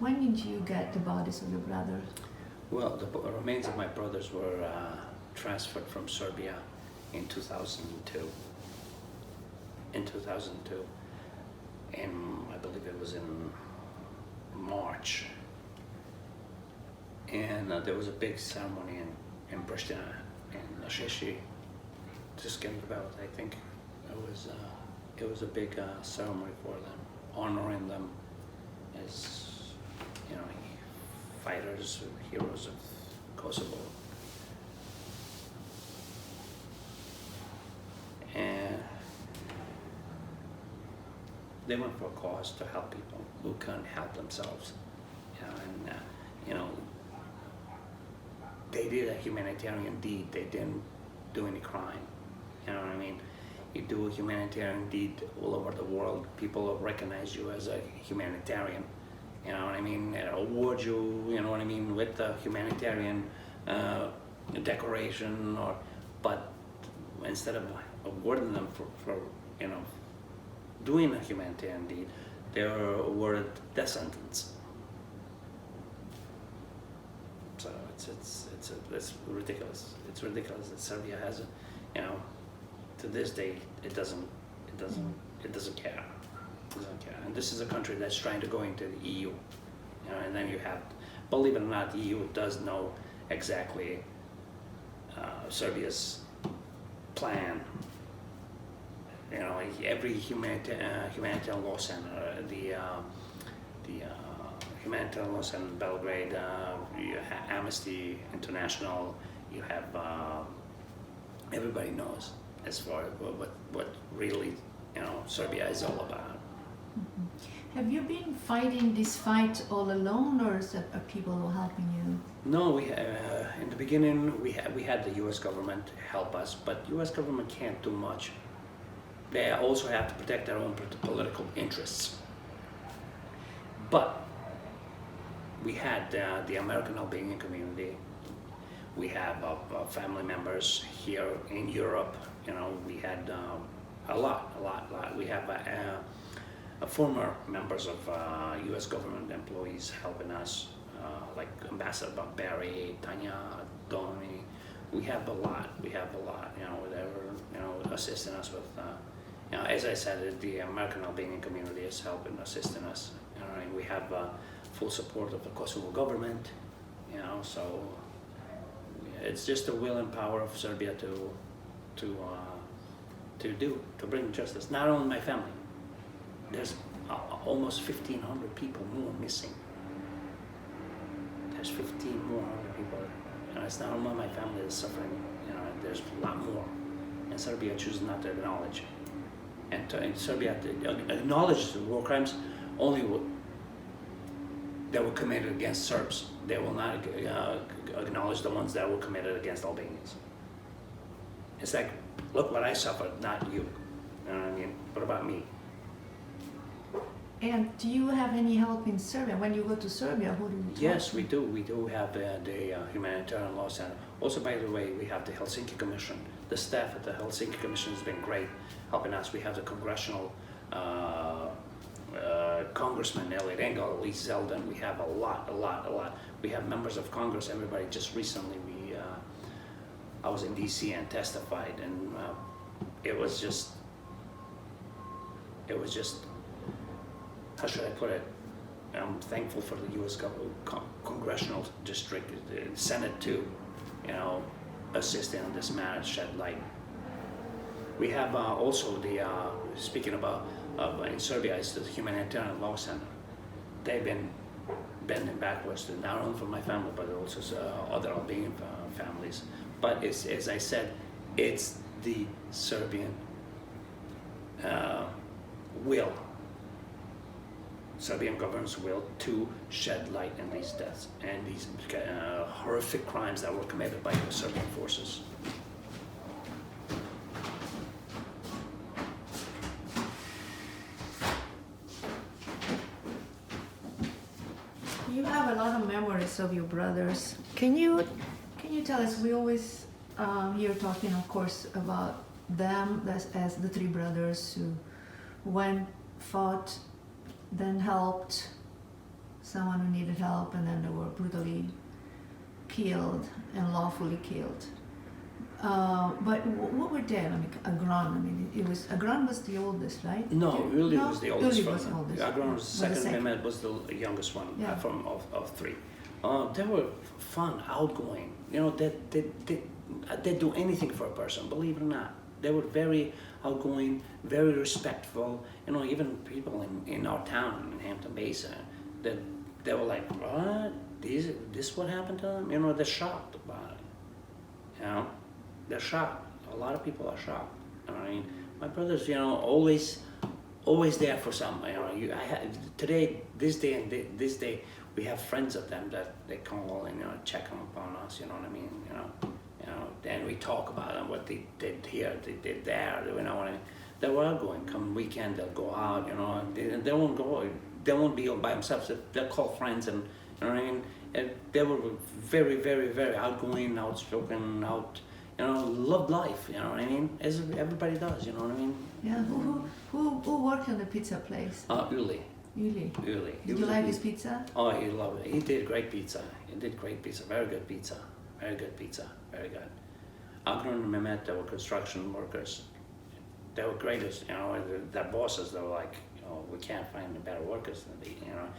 when did you get the bodies of your brothers? Well, the remains of my brothers were transferred from Serbia in 2002. In 2002, and I believe it was in March. And there was a big ceremony in Pristina, in Asheshi, just getting about. I think it was a big ceremony for them, honoring them as, you know, fighters, heroes of Kosovo. And they went for a cause to help people who couldn't help themselves, you know, and you know, they did a humanitarian deed. They didn't do any crime. You know what I mean? You do a humanitarian deed all over the world, people recognize you as a humanitarian. You know what I mean? They award you, you know what I mean, with the humanitarian decoration, but instead of awarding them for you know, doing a humanitarian deed, they were awarded death sentence. So it's ridiculous. It's ridiculous that Serbia has it. You know, to this day, it doesn't care. It doesn't care. And this is a country that's trying to go into the EU. You know, and then you have, believe it or not, the EU does know exactly Serbia's plan. You know, every humanitarian law center, the humanitarian law center in Belgrade, you have Amnesty International, you have, everybody knows as far as what really, you know, Serbia is all about. Mm-hmm. Have you been fighting this fight all alone, or is it people helping you? No, in the beginning we had the U.S. government help us, but U.S. government can't do much. They also have to protect their own political interests. But we had the American Albanian community. We have family members here in Europe. You know, we had a lot. We have former members of U.S. government employees helping us, like Ambassador Barry, Tanya, Donny. We have a lot. You know, they were, you know, assisting us with. You know, as I said, the American Albanian community is helping, assisting us. You know, and we have full support of the Kosovo government. You know, so it's just the will and power of Serbia to bring justice. Not only my family. There's almost 1,500 people more missing. There's 15 more people. You know, it's not only my family that's suffering. You know, there's a lot more, and Serbia chooses not to acknowledge. And Serbia acknowledges the war crimes only that were committed against Serbs. They will not acknowledge the ones that were committed against Albanians. It's like, look what I suffered, not you. You know what I mean? What about me? And do you have any help in Serbia? When you go to Serbia, who do you talk to? Yes, we do. We do have the Humanitarian Law Center. Also, by the way, we have the Helsinki Commission. The staff at the Helsinki Commission has been great, helping us. We have the congressional Congressman Elliot Engel, Lee Zeldin. We have a lot. We have members of Congress. Everybody. Just recently, I was in D.C. and testified, and it was just. How should I put it? I'm thankful for the U.S. Congressional District, the Senate too, you know, assisting on this matter, shed light. We have also the, speaking about in Serbia, it's the Humanitarian Law Center. They've been bending backwards to not only for my family, but also other Albanian families. But it's, as I said, it's the Serbian will. Serbian government's will to shed light in these deaths and these horrific crimes that were committed by the Serbian forces. You have a lot of memories of your brothers. Can you tell us? We always hear talking, of course, about them as the three brothers who went, fought, then helped someone who needed help, and then they were brutally killed and lawfully killed. But what were they? I mean, Agron. I mean, it was Agron was the oldest, right? No, Uli was the oldest. Uli was the oldest. Agron was the second. Mehmet was the youngest one of three. They were fun, outgoing. You know, they do anything for a person. Believe it or not, they were very outgoing, very respectful. You know, even people in our town in Hampton Bays, they were like, "What? This what happened to them?" You know, they're shocked about it. You know, they're shocked. A lot of people are shocked. You know what I mean? My brothers, you know, always there for something. You know, this day, we have friends of them that they call and, you know, check upon us. You know what I mean? You know, and we talk about them, what they did here, they did there. You know what I mean? They were outgoing. Come weekend, they'll go out. You know, and they won't go. They won't be by themselves. They'll call friends, and you know what I mean. And they were very, very, very outgoing, outspoken, you know, loved life. You know what I mean? As everybody does. You know what I mean? Yeah. Who worked on the pizza place? Uli. Uli. Uli. Did you like his pizza? Oh, he loved it. He did great pizza. He did great pizza. Very good pizza. Very good pizza. Very good. Agron and Mehmet, they were construction workers. They were greatest. You know, their bosses, they were like, oh, we can't find better workers than they. You know,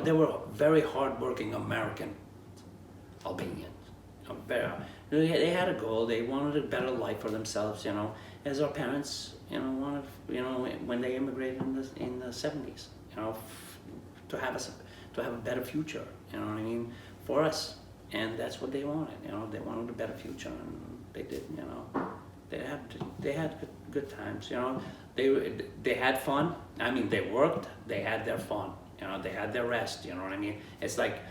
they were very hardworking American Albanians. They had a goal. They wanted a better life for themselves. You know, as our parents, you know, wanted. You know, when they immigrated in the 70s. You know, to have a better future. You know what I mean, for us, and that's what they wanted. You know, they wanted a better future, and they did. You know, they had good times. You know, they had fun. I mean, they worked. They had their fun. You know, they had their rest. You know what I mean? It's like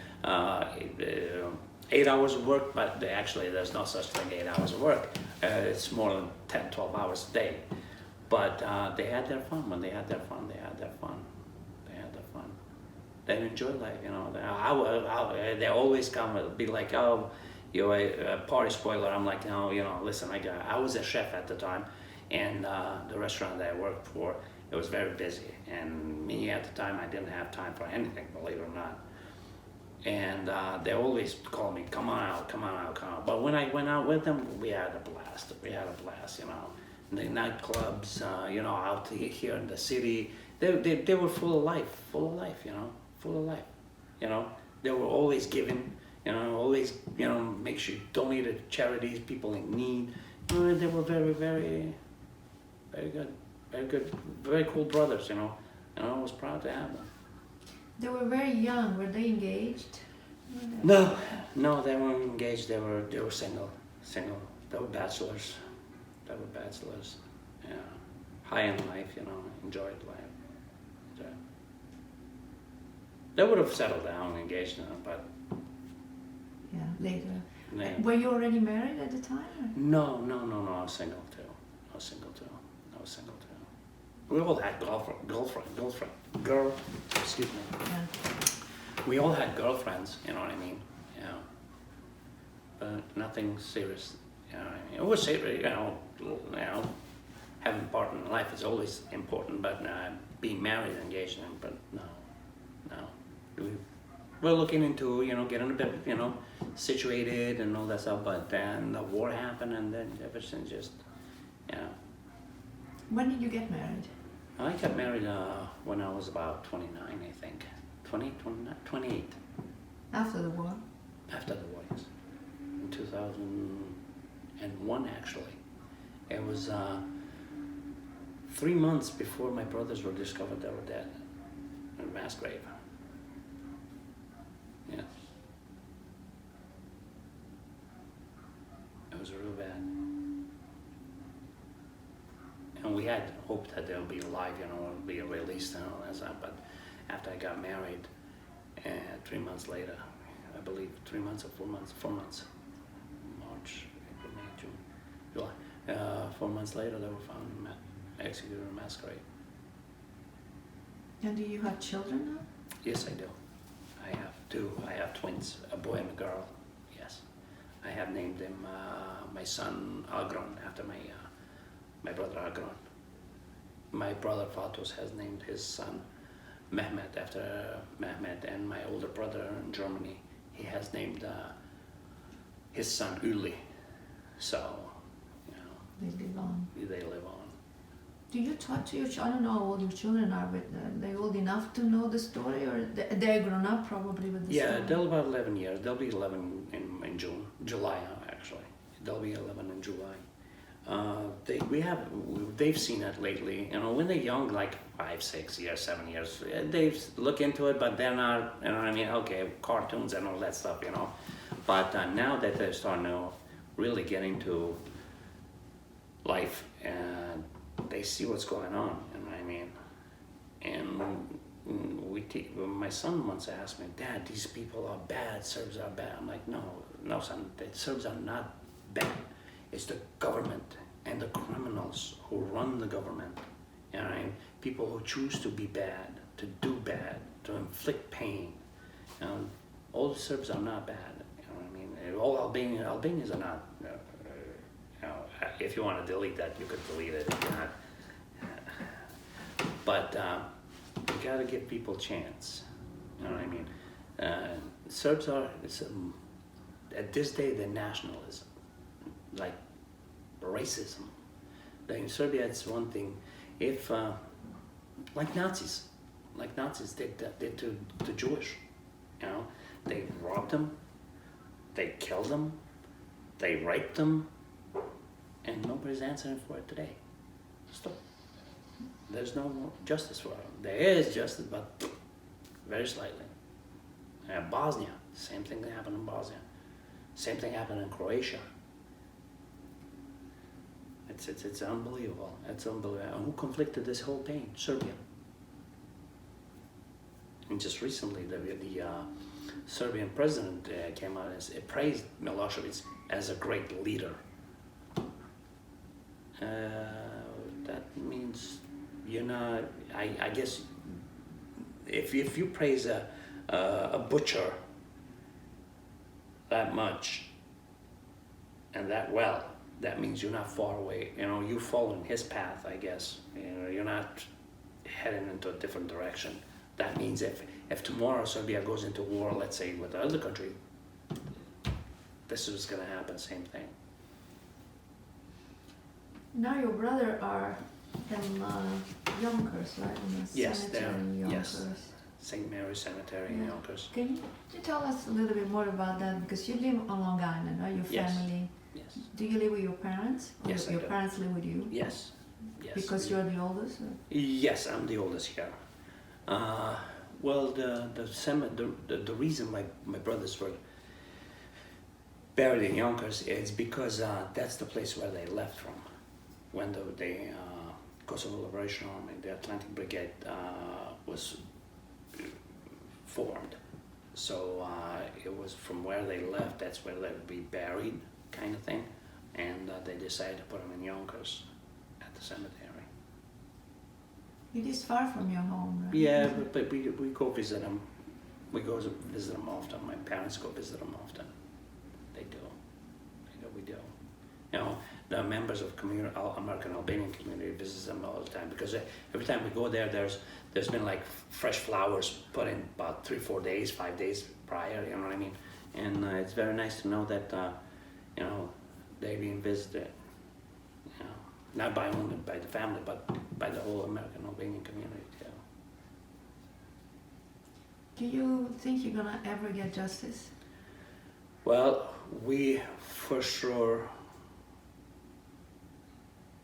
8 hours of work, but actually there's no such thing 8 hours of work. It's more than 10, 12 hours a day. But they had their fun. When they had their fun, they had their fun. They had their fun. They enjoyed life. You know, they always come and be like, oh, you're a party spoiler. I'm like, no, you know, listen, I was a chef at the time, and the restaurant that I worked for, it was very busy, and me at the time, I didn't have time for anything, believe it or not. And they always call me, come on out. But when I went out with them, we had a blast, you know. And the nightclubs, you know, out here in the city, they were full of life, you know, full of life, you know. They were always giving, you know, always, you know, make sure you donate to charities, people in need. You know, they were very, very, very good, very cool brothers, you know. And I was proud to have them. They were very young. Were they engaged? No, they weren't engaged. They were single. They were bachelors. Yeah, high in life, you know, enjoyed life. They would have settled down, engaged now, but yeah, later. Yeah. Were you already married at the time? Or? No. I was single too. We all had excuse me. Yeah. We all had girlfriends, you know what I mean? Yeah. But nothing serious, you know what I mean? It was serious, you know, having a partner in life is always important, but being married, engaged, but no. We're looking into, you know, getting a bit, you know, situated and all that stuff, but then the war happened, and then everything just, you know. When did you get married? I got married when I was about 29, I think. 28. After the war? After the war, yes. In 2001, actually. It was 3 months before my brothers were discovered they were dead in a mass grave. Yeah. It was real bad. And we had hoped that they'll be alive, you know, and be released and all that stuff. But after I got married, 3 months later, I believe 3 months or 4 months, March, April, May, June, July. 4 months later, they were found executed in a mass grave. And do you have children now? Yes, I do. I have two. I have twins, a boy and a girl. Yes, I have named him my son Agron after my brother Agron. My brother Fatos has named his son Mehmet, after Mehmet, and my older brother in Germany, he has named his son Uli. So, you know, They live on. they live on. Do you talk to your children? I don't know how old your children are, but they old enough to know the story, or they're grown up probably with the story? Yeah, they're about 11 years. They'll be 11 in July actually. They'll be 11 in July. They've seen it lately. You know, when they're young, like 5, 6 years, 7 years, they look into it, but they're not. You know what I mean? Okay, cartoons and all that stuff. You know, but now that they're starting to really get into life and they see what's going on. You know what I mean? And my son once asked me, "Dad, these people are bad. Serbs are bad." I'm like, no, son. The Serbs are not bad. It's the government and the criminals who run the government. You know what I mean? People who choose to be bad, to do bad, to inflict pain. All the Serbs are not bad. You know what I mean? All Albanians are not. You know, if you want to delete that, you could delete it. If you're not. But you got to give people a chance. You know what I mean? Serbs are, at this day, they're nationalism, like racism. In Serbia, it's one thing. If, like Nazis did to the Jewish, you know, they robbed them, they killed them, they raped them, and nobody's answering for it today. Stop. There's no justice for them. There is justice, but very slightly. Bosnia, same thing that happened in Bosnia. Same thing happened in Croatia. It's unbelievable. It's unbelievable. And who conflicted this whole pain? Serbia. And just recently, the Serbian president came out and praised Milosevic as a great leader. That means you're not. I guess if you praise a butcher that much and that well, that means you're not far away. You know, you follow in his path, I guess. You know, you're not heading into a different direction. That means if tomorrow Serbia goes into war, let's say with the other country, this is going to happen, same thing. Now your brother are in Yonkers, right? In the Yes, cemetery in yes. Yonkers. St. Mary's Cemetery in Yonkers. Can you tell us a little bit more about that? Because you live on Long Island, right? Your Yes. family. Yes. Do you live with your parents? Or Yes, your I do. parents live with you? Yes. Yes. Because you're the oldest? Or? Yes, I'm the oldest here. Well, the reason my brothers were buried in Yonkers is because that's the place where they left from when the Kosovo Liberation Army, the Atlantic Brigade, was formed. So it was from where they left, that's where they would be buried, kind of thing. And they decided to put them in Yonkers at the cemetery. It is far from your home, right? Yeah, but we go visit them. We go visit them often. My parents go visit them often. They do. We do. You know, the members of American Albanian community visit them all the time because every time we go there, there's been like fresh flowers put in about 3-4 days, 5 days prior. You know what I mean? And it's very nice to know that you know they're being visited. You know, not by only by the family, but by the whole American Albanian community too. Do you think you're gonna ever get justice? Well, we for sure.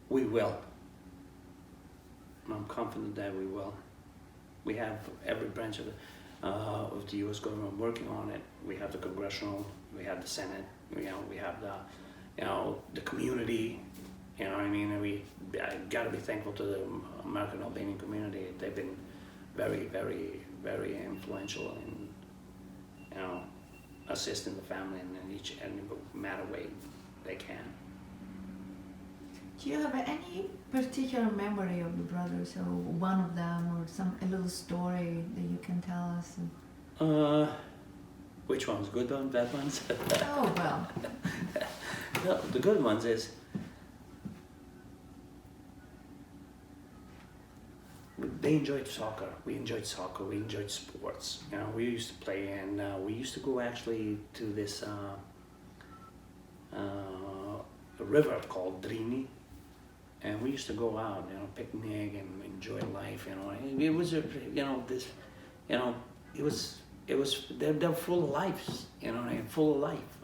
We will. I'm confident that we will. We have every branch of the U.S. government working on it. We have the congressional, we have the Senate, we have the community. You know what I mean? And I got to be thankful to the American Albanian community. They've been very, very, very influential in, assisting the family in each and matter way they can. Do you have any particular memory of your brothers, or one of them, or a little story that you can tell us? Which ones? Good ones, bad ones? Oh, well. No, the good ones is they enjoyed soccer. We enjoyed soccer. We enjoyed sports. You know, we used to play, and we used to go actually to this river called Drini, and we used to go out, you know, picnic and enjoy life. You know, and it was a, you know, this, you know, it was they're full of lives. You know, and full of life.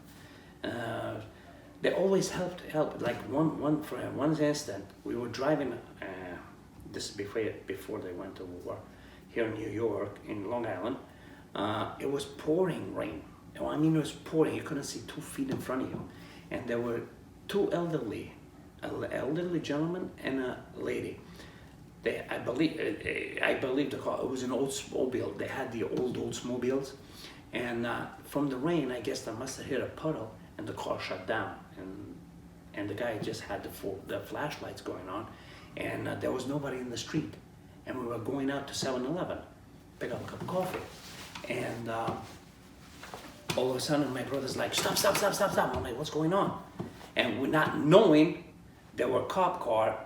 They always help. Like one instant, we were driving. This before they went to war, here in New York, in Long Island. It was pouring rain. I mean, it was pouring. You couldn't see 2 feet in front of you, and there were two elderly gentlemen and a lady. I believe the car. It was an Oldsmobile. They had the old Oldsmobiles, and from the rain, I guess they must have hit a puddle, and the car shut down. And the guy just had the flashlights going on, and there was nobody in the street. And we were going out to 7-Eleven, pick up a cup of coffee, and all of a sudden my brother's like, stop. I'm like, what's going on? And we're not knowing, there were a cop car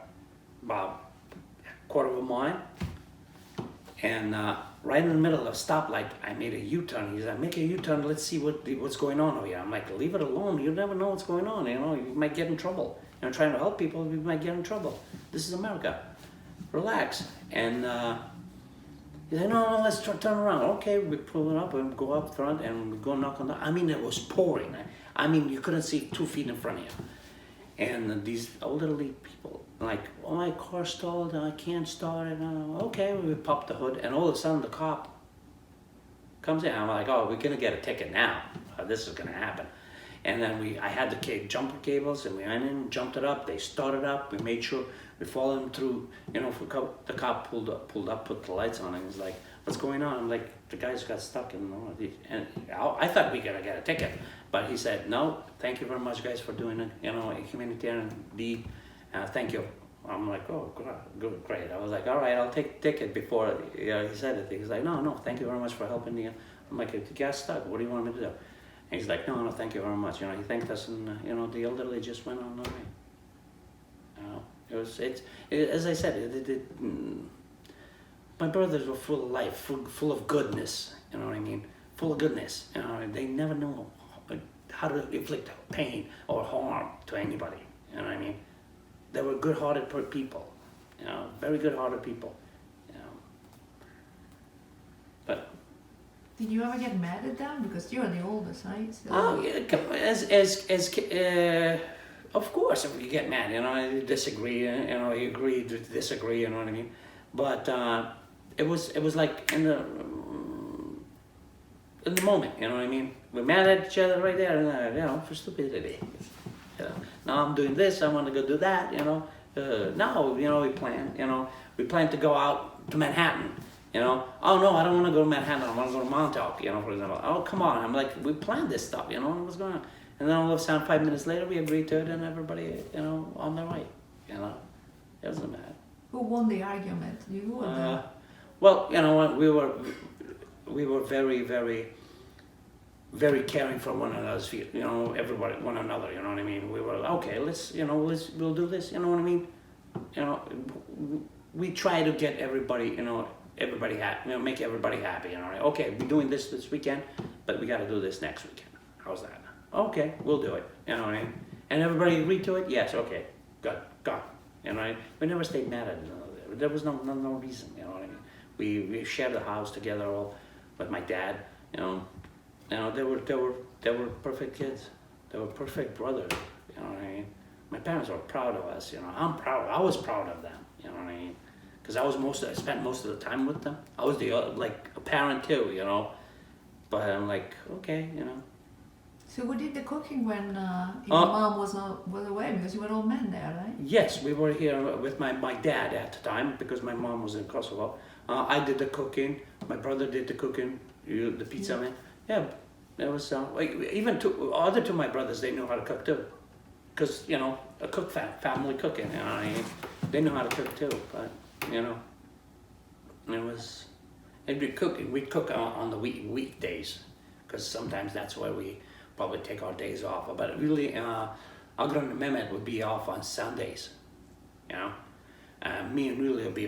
about a quarter of a mile, and right in the middle of a stoplight, I made a U-turn. He's like, make a U-turn, let's see what's going on over here. I'm like, leave it alone, you never know what's going on, you know, you might get in trouble. You know, trying to help people, you might get in trouble. This is America, relax. And he's like, no, let's turn around. Okay, we pull it up and go up front and we go knock on the, I mean, it was pouring. I mean, you couldn't see 2 feet in front of you. And these elderly people, like, oh, my car stalled, I can't start it. Okay, we pop the hood, and all of a sudden the cop comes in. I'm like, oh, we're gonna get a ticket now. This is gonna happen. And then I had the jumper cables, and we went in, jumped it up. They started up. We made sure we followed them through. You know, the cop pulled up, put the lights on, and he's like, "What's going on?" I'm like, "The guys got stuck in one of these." And I thought we were gonna get a ticket, but he said, "No, thank you very much, guys, for doing it. You know, a humanitarian deed. Thank you." I'm like, "Oh, good, great." I was like, "All right, I'll take the ticket before." He said it. He's like, "No, thank you very much for helping me." I'm like, "If you got stuck, what do you want me to do?" And he's like, no, thank you very much. You know, he thanked us, and you know, the elderly just went on the way. You know, as I said, my brothers were full of life, full of goodness. You know what I mean? Full of goodness. You know, they never knew how to inflict pain or harm to anybody. You know what I mean? They were good-hearted people. You know, very good-hearted people. You know, but. Did you ever get mad at them? Because you're the oldest, right? So oh, yeah, of course, if you get mad, you know, you disagree, you know, you agree to disagree, you know what I mean? But it was like in the moment, you know what I mean? We're mad at each other right there, and you know, for stupidity. You know, now I'm doing this, I want to go do that, you know. Now, you know, we plan to go out to Manhattan. You know, oh no, I don't want to go to Manhattan, I want to go to Montauk, you know, for example. Oh, come on, I'm like, we planned this stuff, you know, what's going on? And then all of a sudden, 5 minutes later, we agreed to it, and everybody, you know, on their way, you know. It wasn't bad. who won the argument? You or them? Well, you know, we were very, very, very caring for one another's, you know, everybody, one another, you know what I mean? We were, okay, we'll do this, you know what I mean? You know, we try to get everybody, you know, everybody happy, you know, make everybody happy, you know. Okay, we're doing this weekend, but we got to do this next weekend. How's that? Okay, we'll do it. You know what I mean? And everybody agreed to it. Yes. Okay. Good. Gone. You know. We never stayed mad at each other. There was no reason. You know what I mean? We shared the house together all with my dad. You know. They were perfect kids. They were perfect brothers. You know what I mean? My parents were proud of us. You know. I'm proud. I was proud of them. You know what I mean? Because I spent most of the time with them. I was like a parent too, you know. But I'm like, okay, you know. So who did the cooking when your mom was away? Because you were all men there, right? Yes, we were here with my dad at the time, because my mom was in Kosovo. I did the cooking. My brother did the cooking. The pizza man. Yeah, it was even other two of my brothers. They knew how to cook too, because you know, a cook family cooking. You know, they knew how to cook too. But you know, we'd cook on the weekdays, because sometimes that's where we probably take our days off. But really, Agron and Mehmet would be off on Sundays, you know. Me and Lily will be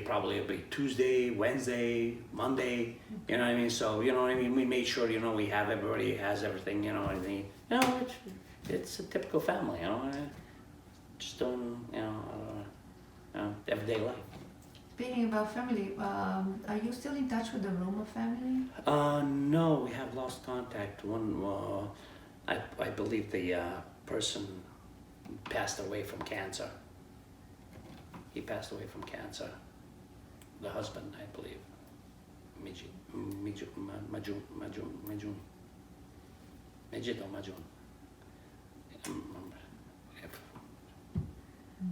Tuesday, Wednesday, Monday, you know what I mean? So, you know what I mean? We made sure, you know, we have everybody has everything, you know what I mean? You know, it's a typical family, you know, just doing, you know, everyday life. Speaking about family, are you still in touch with the Roma family? No, we have lost contact. I believe the person passed away from cancer. He passed away from cancer. The husband, I believe. Majun.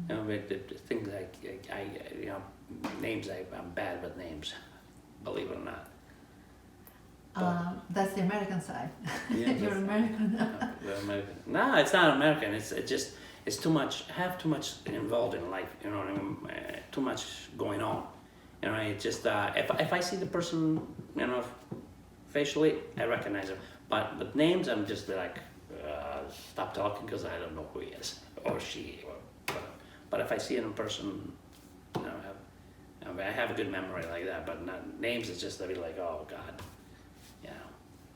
You know, but the things you know, names, I'm bad with names, believe it or not. That's the American side. Yeah, You're American. We're American. No, it's not American. It's too much. I have too much involved in life. You know what I mean? Too much going on. You know, it just if I see the person, you know, facially, I recognize him. But with names, I'm just like stop talking because I don't know who he is or she or whatever. But if I see it in person, you know, I have a good memory like that. But not, names is just to be like, oh God, you know.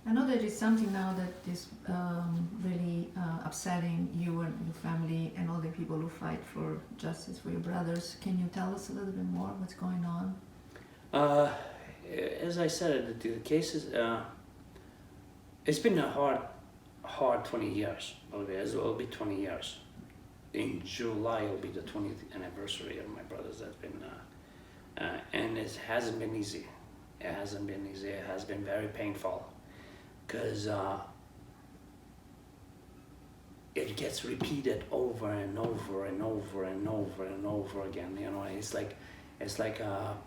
I know there is something now that is really upsetting you and your family and all the people who fight for justice for your brothers. Can you tell us a little bit more what's going on? As I said, the cases, it's been a hard 20 years. It'll be 20 years. In July, it'll be the 20th anniversary of my brothers. That's been, and it hasn't been easy. It hasn't been easy. It has been very painful. Because it gets repeated over and over and over and over and over again. You know, it's like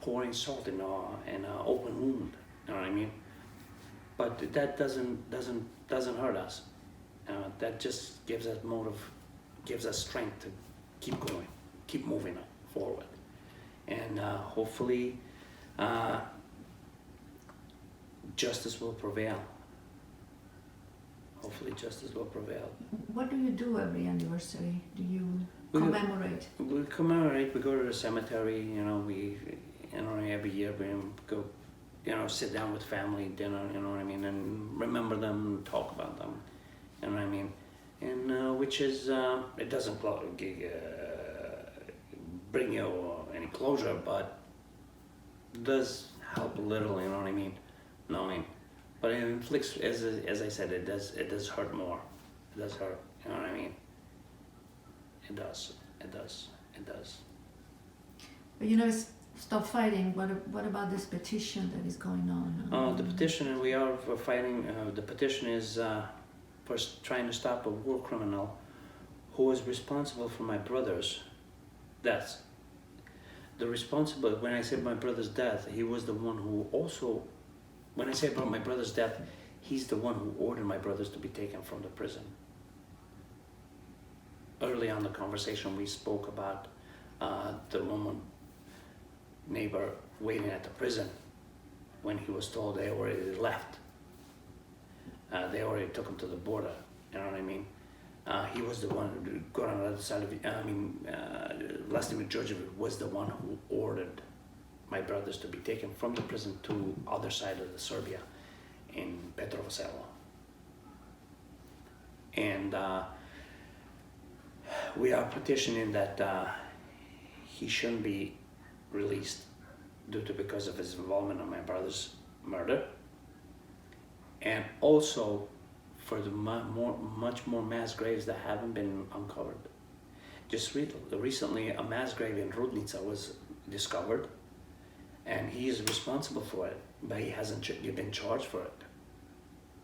pouring salt in an open wound. You know what I mean? But that doesn't hurt us. That just gives us motive, gives us strength to keep going, keep moving forward, and hopefully justice will prevail. Hopefully justice will prevail. What do you do every anniversary? Do you commemorate? We commemorate, we go to the cemetery, you know, every year we go, you know, sit down with family, dinner, you know what I mean, and remember them, talk about them, you know what I mean, and which is, it doesn't bring you any closure, but does help a little, you know what I mean, knowing. But it inflicts, as I said, it does hurt more. It does hurt, you know what I mean? It does. But you know, stop fighting. What about this petition that is going on? The petition, we are fighting, the petition is for trying to stop a war criminal who was responsible for my brother's deaths. When I say my brother's death, he was the one who also, when I say about my brother's death, he's the one who ordered my brothers to be taken from the prison. Early on in the conversation, we spoke about the woman neighbor waiting at the prison when he was told they already left. They already took him to the border, you know what I mean? He was the one who got on the other side of it. Vladimir Georgiev was the one who ordered my brothers to be taken from the prison to other side of the Serbia in Petrovo Selo. And we are petitioning that he shouldn't be released because of his involvement in my brother's murder, and also for the much more mass graves that haven't been uncovered. Just recently, a mass grave in Rudnica was discovered, and he is responsible for it, but he hasn't been charged for it.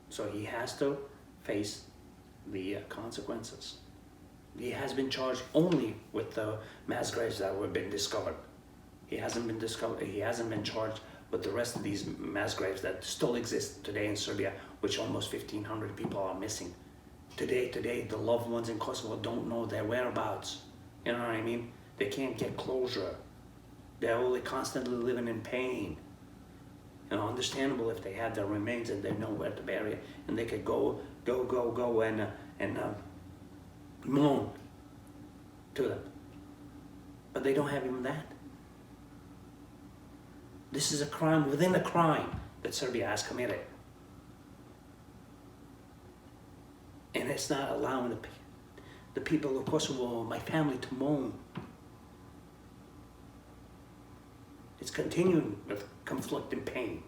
So he has to face the consequences. He has been charged only with the mass graves that have been discovered. He hasn't been charged with the rest of these mass graves that still exist today in Serbia, which almost 1,500 people are missing. Today, the loved ones in Kosovo don't know their whereabouts. You know what I mean? They can't get closure. They're only constantly living in pain. You know, understandable if they have their remains and they know where to bury it, and they could go and moan to them. But they don't have even that. This is a crime within a crime that Serbia has committed. And it's not allowing the people of Kosovo, my family, to moan. It's continuing with conflict and pain.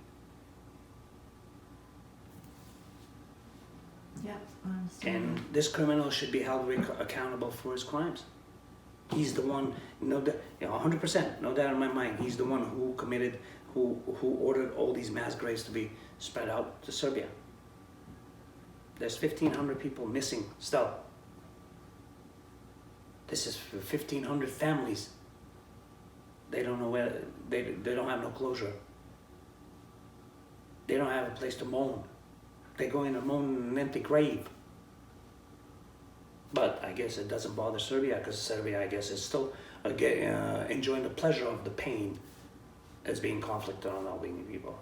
Yeah, I understand. And this criminal should be held accountable for his crimes. He's the one, 100%, no doubt in my mind, he's the one who committed, who ordered all these mass graves to be spread out to Serbia. There's 1,500 people missing still. This is 1,500 families. They don't know where, they don't have no closure. They don't have a place to moan. They go in and moan in an empty grave. But I guess it doesn't bother Serbia, because Serbia, I guess, is still enjoying the pleasure of the pain as being conflicted on Albanian people.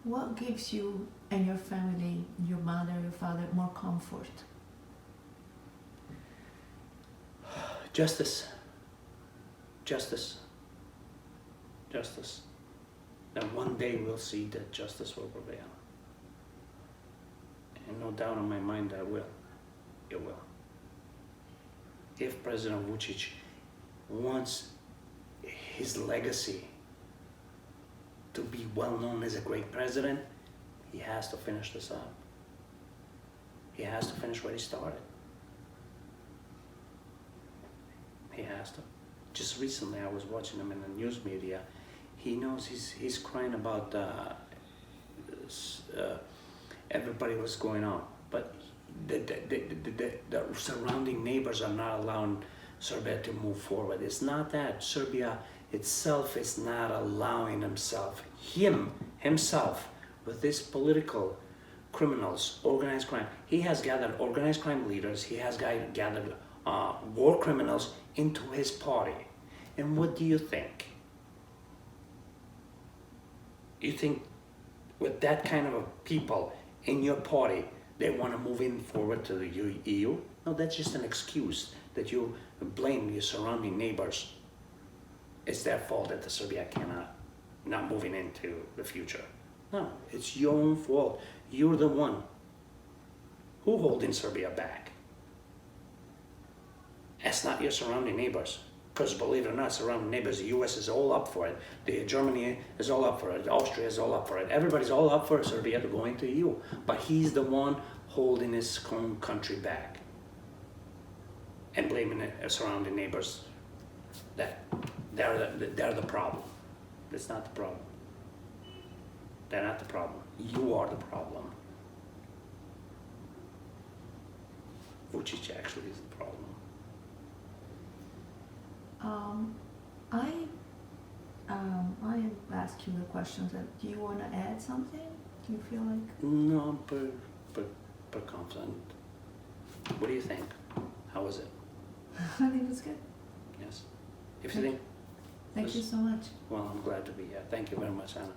What gives you and your family, your mother, your father, more comfort? Justice. Justice. Justice. That one day we'll see that justice will prevail. And no doubt in my mind that will. It will. If President Vučić wants his legacy to be well known as a great president, he has to finish this up. He has to finish what he started. He has to. Just recently I was watching him in the news media. He knows he's crying about everybody what's going on, but the surrounding neighbors are not allowing Serbia to move forward. It's not that. Serbia itself is not allowing himself, with these political criminals, organized crime. He has gathered organized crime leaders, he has gathered war criminals into his party. And what do you think? You think with that kind of people in your party, they want to move in forward to the EU? No, that's just an excuse that you blame your surrounding neighbors. It's their fault that the Serbia not moving into the future. No, it's your own fault. You're the one who holding Serbia back. It's not your surrounding neighbors. Because believe it or not, surrounding neighbors, the US is all up for it. Germany is all up for it. Austria is all up for it. Everybody's all up for Serbia to go into EU. But he's the one holding his own country back. And blaming the surrounding neighbors that they're the problem. That's not the problem. They're not the problem. You are the problem. Vučić actually is the problem. I asked you the questions. Do you want to add something? Do you feel like? No, I'm pretty confident. What do you think? How was it? I think it was good. Yes. If you think. Thank you so much. Well, I'm glad to be here. Thank you very much, Anna.